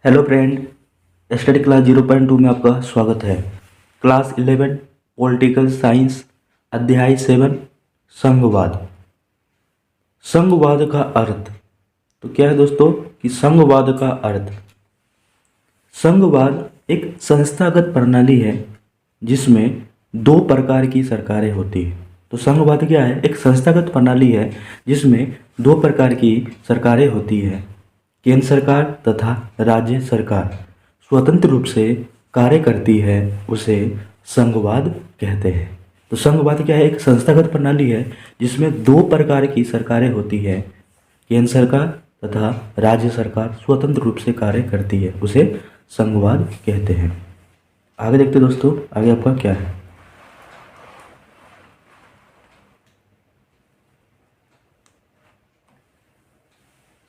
Hello friend, study class 0.2 में आपका स्वागत है। क्लास 11 पॉलिटिकल साइंस अध्याय 7 संघवाद। संघवाद का अर्थ तो क्या है दोस्तों कि संघवाद का अर्थ, संघवाद एक संस्थागत प्रणाली है जिसमें दो प्रकार की सरकारें होती है। तो संघवाद क्या है? एक संस्थागत प्रणाली है जिसमें दो प्रकार की सरकारें होती है, केंद्र सरकार तथा राज्य सरकार स्वतंत्र रूप से कार्य करती है, उसे संघवाद कहते हैं। तो संघवाद क्या है? एक संस्थागत प्रणाली है जिसमें दो प्रकार की सरकारें होती है, केंद्र सरकार तथा राज्य सरकार स्वतंत्र रूप से कार्य करती है, उसे संघवाद कहते हैं। आगे देखते दोस्तों, आगे आपका क्या है।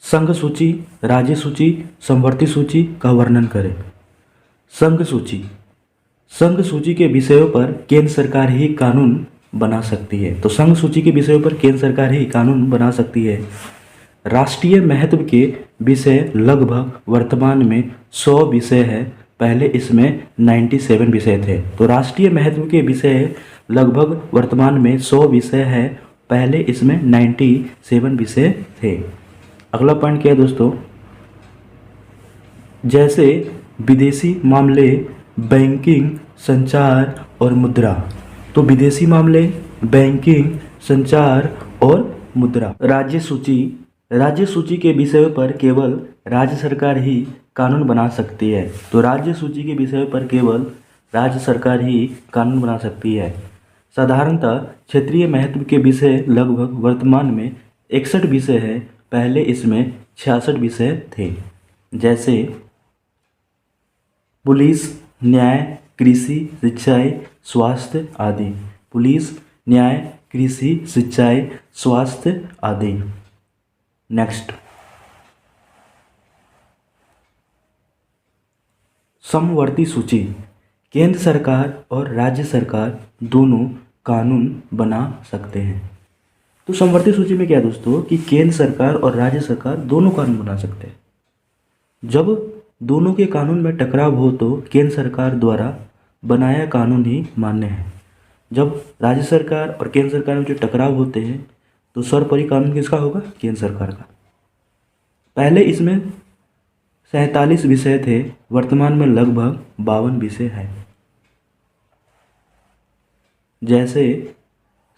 संघ सूची, राज्य सूची, समवर्ती सूची का वर्णन करें। संघ सूची, संघ सूची के विषयों पर केंद्र सरकार ही कानून बना सकती है। तो संघ सूची के विषयों पर केंद्र सरकार ही कानून बना सकती है। राष्ट्रीय महत्व के विषय लगभग वर्तमान में 100 विषय है, पहले इसमें 97 विषय थे। तो राष्ट्रीय महत्व के विषय लगभग वर्तमान में 100 विषय है, पहले इसमें 97 विषय थे। अगला पॉइंट क्या है दोस्तों? जैसे विदेशी मामले, बैंकिंग, संचार और मुद्रा। तो विदेशी मामले, बैंकिंग, संचार और मुद्रा। राज्य सूची, राज्य सूची के विषयों पर केवल राज्य सरकार ही कानून बना सकती है। तो राज्य सूची के विषयों पर केवल राज्य सरकार ही कानून बना सकती है। साधारणतः क्षेत्रीय महत्व के विषय लगभग वर्तमान में 61 विषय है, पहले इसमें 66 विषय थे। जैसे पुलिस, न्याय, कृषि, सिंचाई, स्वास्थ्य आदि। पुलिस, न्याय, कृषि, सिंचाई, स्वास्थ्य आदि। नेक्स्ट, समवर्ती सूची, केंद्र सरकार और राज्य सरकार दोनों कानून बना सकते हैं। तो समवर्ती सूची में क्या है दोस्तों कि केंद्र सरकार और राज्य सरकार दोनों कानून बना सकते हैं। जब दोनों के कानून में टकराव हो तो केंद्र सरकार द्वारा बनाया कानून ही मान्य है। जब राज्य सरकार और केंद्र सरकार में जो टकराव होते हैं तो सर्वोपरि कानून किसका होगा? केंद्र सरकार का। पहले इसमें 47 विषय थे, वर्तमान में लगभग 52 विषय है। जैसे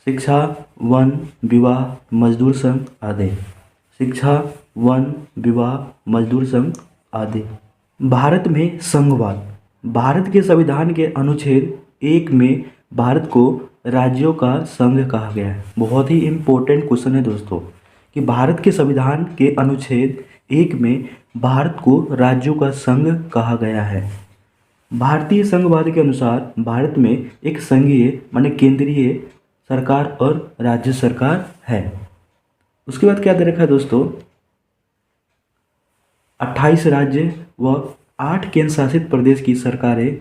शिक्षा, वन, विवाह, मजदूर संघ आदि। शिक्षा, वन, विवाह, मजदूर संघ आदि। भारत में संघवाद, भारत के संविधान के अनुच्छेद 1 में भारत को राज्यों का संघ कहा गया है। बहुत ही इम्पोर्टेंट क्वेश्चन है दोस्तों कि भारत के संविधान के अनुच्छेद 1 में भारत को राज्यों का संघ कहा गया है। भारतीय संघवाद के अनुसार भारत में एक संघीय माने केंद्रीय सरकार और राज्य सरकार है। उसके बाद क्या दे रखा है दोस्तों? 28 राज्य व 8 केंद्र शासित प्रदेश की सरकारें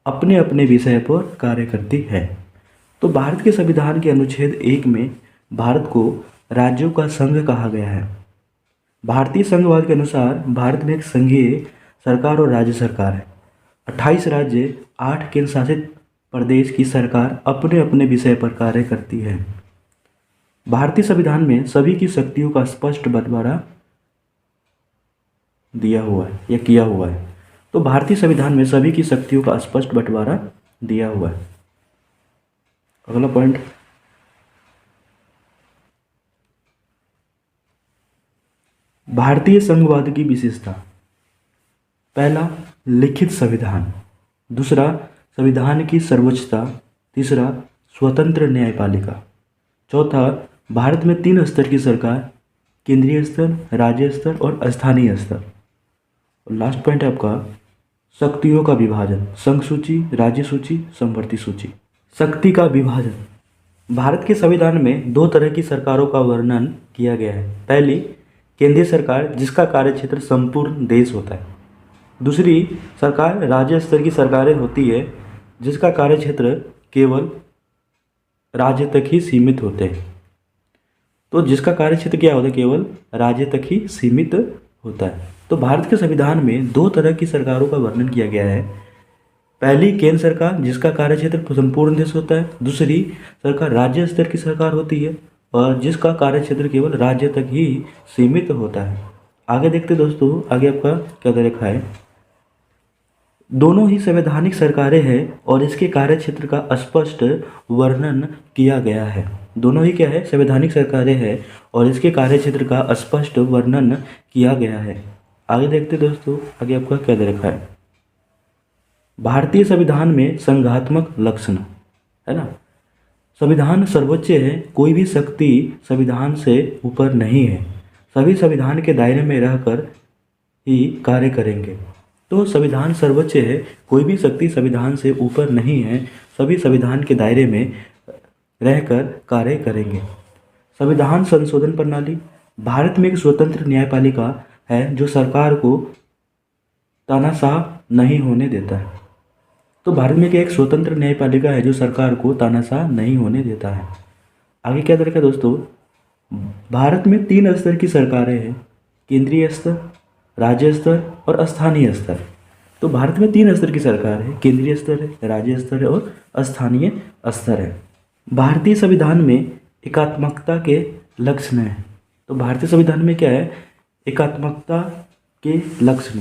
अपने अपने विषय पर कार्य करती है। तो भारत के संविधान के अनुच्छेद 1 में भारत को राज्यों का संघ कहा गया है। भारतीय संघवाद के अनुसार भारत में एक संघीय सरकार और राज्य सरकार है। 28 राज्य, 8 केंद्र शासित प्रदेश की सरकार अपने अपने विषय पर कार्य करती है। भारतीय संविधान में सभी की शक्तियों का स्पष्ट बंटवारा दिया हुआ है या किया हुआ है। तो भारतीय संविधान में सभी की शक्तियों का स्पष्ट बंटवारा दिया हुआ है। अगला पॉइंट, भारतीय संघवाद की विशेषता। पहला, लिखित संविधान। दूसरा, संविधान की सर्वोच्चता। तीसरा, स्वतंत्र न्यायपालिका। चौथा, भारत में 3 स्तर की सरकार, केंद्रीय स्तर, राज्य स्तर और स्थानीय स्तर। और लास्ट पॉइंट है आपका शक्तियों का विभाजन, संघ सूची, राज्य सूची, समवर्ती सूची। शक्ति का विभाजन, भारत के संविधान में 2 तरह की सरकारों का वर्णन किया गया है। पहली, केंद्रीय सरकार जिसका कार्यक्षेत्र संपूर्ण देश होता है। दूसरी सरकार राज्य स्तर की सरकारें होती है जिसका कार्यक्षेत्र केवल राज्य तक ही सीमित होते हैं। तो जिसका कार्यक्षेत्र क्या होता है? केवल राज्य तक ही सीमित होता है। तो भारत के संविधान में दो तरह की सरकारों का वर्णन किया गया है। पहली केंद्र सरकार, जिसका कार्यक्षेत्र संपूर्ण देश होता है। दूसरी सरकार राज्य स्तर की सरकार होती है और जिसका कार्यक्षेत्र केवल राज्य तक ही सीमित होता है। आगे देखते दोस्तों, आगे आपका क्या दे रखा है। दोनों ही संवैधानिक सरकारें हैं और इसके कार्यक्षेत्र का स्पष्ट वर्णन किया गया है। दोनों ही क्या है, संवैधानिक सरकारें हैं और इसके कार्यक्षेत्र का स्पष्ट वर्णन किया गया है। आगे देखते दोस्तों, आगे आपका क्या दे रखा है। भारतीय संविधान में संघात्मक लक्षण है ना। संविधान सर्वोच्च है, कोई भी शक्ति संविधान से ऊपर नहीं है, सभी संविधान के दायरे में रहकर ही कार्य करेंगे। तो संविधान सर्वोच्च है, कोई भी शक्ति संविधान से ऊपर नहीं है, सभी संविधान के दायरे में रहकर कार्य करेंगे। संविधान संशोधन प्रणाली, भारत में एक स्वतंत्र न्यायपालिका है जो सरकार को तानाशाह नहीं होने देता है। तो भारत में क्या एक स्वतंत्र न्यायपालिका है जो सरकार को तानाशाह नहीं होने देता है। आगे क्या रखा दोस्तों, भारत में 3 स्तर की सरकारें हैं, केंद्रीय स्तर, राज्य स्तर और स्थानीय स्तर। तो भारत में 3 स्तर की सरकार है, केंद्रीय स्तर है, राज्य स्तर है और स्थानीय स्तर है। भारतीय संविधान में एकात्मकता के लक्षण हैं। तो भारतीय संविधान में क्या है, एकात्मकता के लक्षण।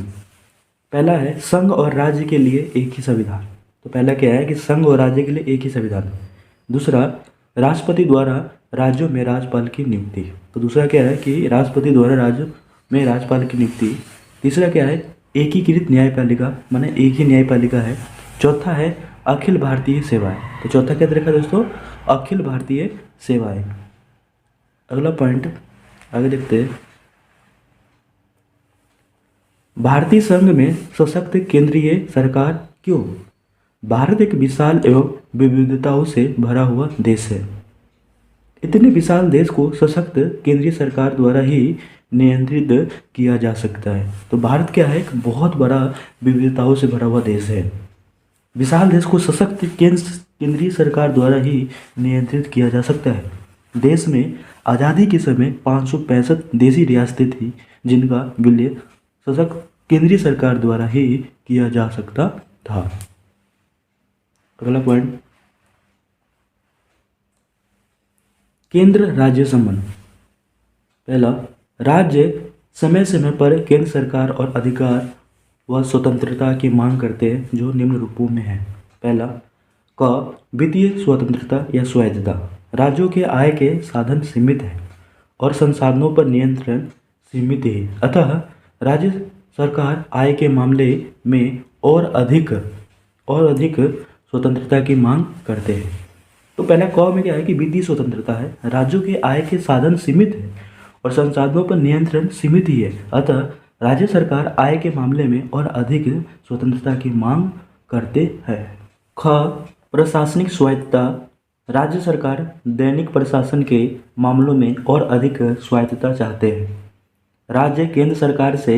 पहला है संघ और राज्य के लिए एक ही संविधान। तो पहला क्या है कि संघ और राज्य के लिए एक ही संविधान। दूसरा, राष्ट्रपति द्वारा राज्यों में राज्यपाल की नियुक्ति। तो दूसरा क्या है कि राष्ट्रपति द्वारा राज्यों में राज्यपाल की नियुक्ति। तीसरा क्या है, एकीकृत न्यायपालिका, माने एक ही न्यायपालिका है। चौथा है अखिल भारतीय सेवाएं। तो चौथा क्या देखा दोस्तों, अखिल भारतीय सेवाएं। अगला पॉइंट आगे देखते हैं। भारतीय संघ में सशक्त केंद्रीय सरकार क्यों। भारत एक विशाल एवं विविधताओं से भरा हुआ देश है। इतने विशाल देश को सशक्त केंद्रीय सरकार द्वारा ही नियंत्रित किया जा सकता है। तो भारत क्या है, एक बहुत बड़ा विविधताओं से भरा हुआ देश है। विशाल देश को सशक्त केंद्रीय सरकार द्वारा ही नियंत्रित किया जा सकता है। देश में आज़ादी के समय 565 देशी रियासतें थी जिनका विलय सशक्त केंद्रीय सरकार द्वारा ही किया जा सकता था। अगला पॉइंट, केंद्र राज्य संबंध। पहला, राज्य समय समय पर केंद्र सरकार और अधिकार व स्वतंत्रता की मांग करते हैं जो निम्न रूपों में है। पहला, क वित्तीय स्वतंत्रता या स्वायत्तता। राज्यों के आय के साधन सीमित हैं और संसाधनों पर नियंत्रण सीमित है, अतः राज्य सरकार आय के मामले में और अधिक स्वतंत्रता की मांग करते हैं। तो पहला क में क्या है कि वित्तीय स्वतंत्रता है, राज्यों के आय के साधन सीमित है और संसाधनों पर नियंत्रण सीमित ही है, अतः राज्य सरकार आय के मामले में और अधिक स्वतंत्रता की मांग करते हैं। ख प्रशासनिक स्वायत्तता। राज्य सरकार दैनिक प्रशासन के मामलों में और अधिक स्वायत्तता चाहते हैं। राज्य केंद्र सरकार से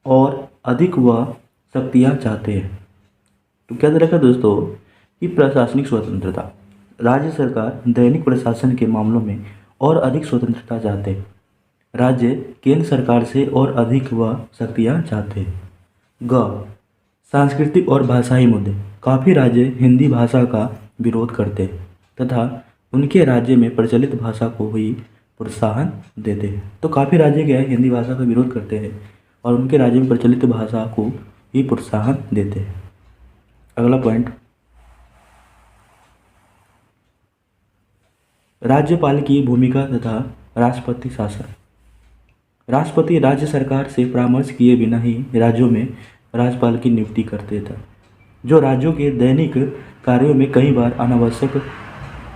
और अधिक वह शक्तियाँ चाहते हैं। तो क्या रखा दोस्तों कि प्रशासनिक स्वतंत्रता, राज्य सरकार दैनिक प्रशासन के मामलों में और अधिक स्वतंत्रता चाहते हैं। राज्य केंद्र सरकार से और अधिक वह शक्तियाँ चाहते हैं। ग सांस्कृतिक और भाषाई मुद्दे। काफ़ी राज्य हिंदी भाषा का विरोध करते हैं तथा उनके राज्य में प्रचलित भाषा को ही प्रोत्साहन देते हैं। तो काफ़ी राज्य क्या है, हिंदी भाषा का विरोध करते हैं और उनके राज्य में प्रचलित भाषा को ही प्रोत्साहन देते हैं। अगला पॉइंट, राज्यपाल की भूमिका तथा राष्ट्रपति शासन। राष्ट्रपति राज्य सरकार से परामर्श किए बिना ही राज्यों में राज्यपाल की नियुक्ति करते थे, जो राज्यों के दैनिक कार्यों में कई बार अनावश्यक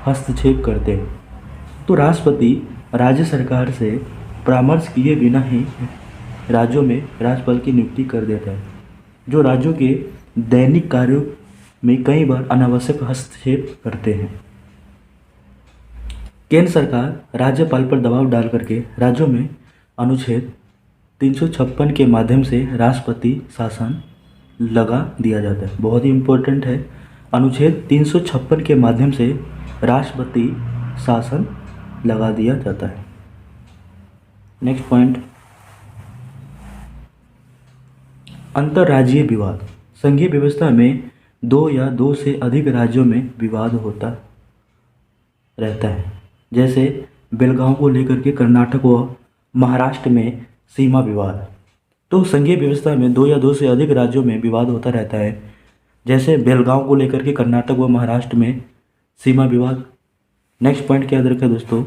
हस्तक्षेप करते हैं। तो राष्ट्रपति राज्य सरकार से परामर्श किए बिना ही राज्यों में राज्यपाल की नियुक्ति कर देता है, जो राज्यों के दैनिक कार्यों में कई बार अनावश्यक हस्तक्षेप करते हैं। केंद्र सरकार राज्यपाल पर दबाव डाल करके राज्यों में अनुच्छेद 356 के माध्यम से राष्ट्रपति शासन लगा दिया जाता है। बहुत ही इम्पोर्टेंट है, अनुच्छेद 356 के माध्यम से राष्ट्रपति शासन लगा दिया जाता है। नेक्स्ट पॉइंट, अंतर्राज्यीय विवाद, संघीय व्यवस्था में दो या दो से अधिक राज्यों में विवाद होता रहता है। जैसे बेलगांव को लेकर के कर्नाटक व महाराष्ट्र में सीमा विवाद। तो संघीय व्यवस्था में दो या दो से अधिक राज्यों में विवाद होता रहता है। जैसे बेलगांव को लेकर के कर्नाटक व महाराष्ट्र में सीमा विवाद। नेक्स्ट पॉइंट क्या याद रखा दोस्तों,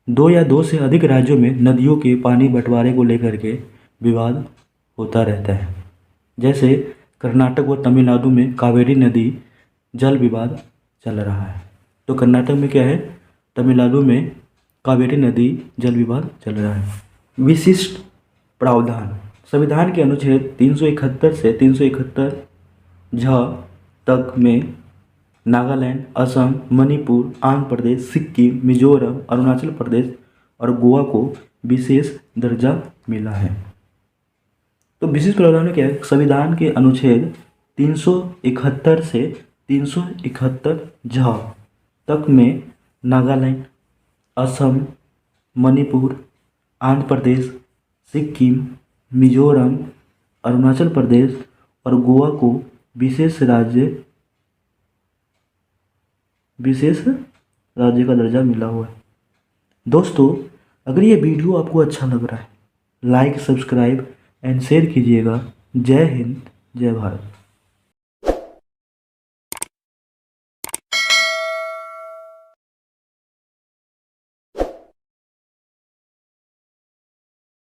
दो या दो से अधिक राज्यों में नदियों के पानी बंटवारे को लेकर के विवाद होता रहता है। जैसे कर्नाटक व तमिलनाडु में कावेरी नदी जल विवाद चल रहा है। तो कर्नाटक में क्या है, तमिलनाडु में कावेरी नदी जल विवाद चल रहा है। विशिष्ट प्रावधान, संविधान के अनुच्छेद 371 से 371 झ तक में नागालैंड, असम, मणिपुर, आंध्र प्रदेश, सिक्किम, मिजोरम, अरुणाचल प्रदेश और गोवा को विशेष दर्जा मिला है। तो विशिष्ट प्रावधान क्या है, संविधान के अनुच्छेद 371 से 371 झ तक में नागालैंड, असम, मणिपुर, आंध्र प्रदेश, सिक्किम, मिजोरम, अरुणाचल प्रदेश और गोवा को विशेष राज्य का दर्जा मिला हुआ है। दोस्तों, अगर ये वीडियो आपको अच्छा लग रहा है, लाइक, सब्सक्राइब एंड शेयर कीजिएगा। जय हिंद, जय भारत।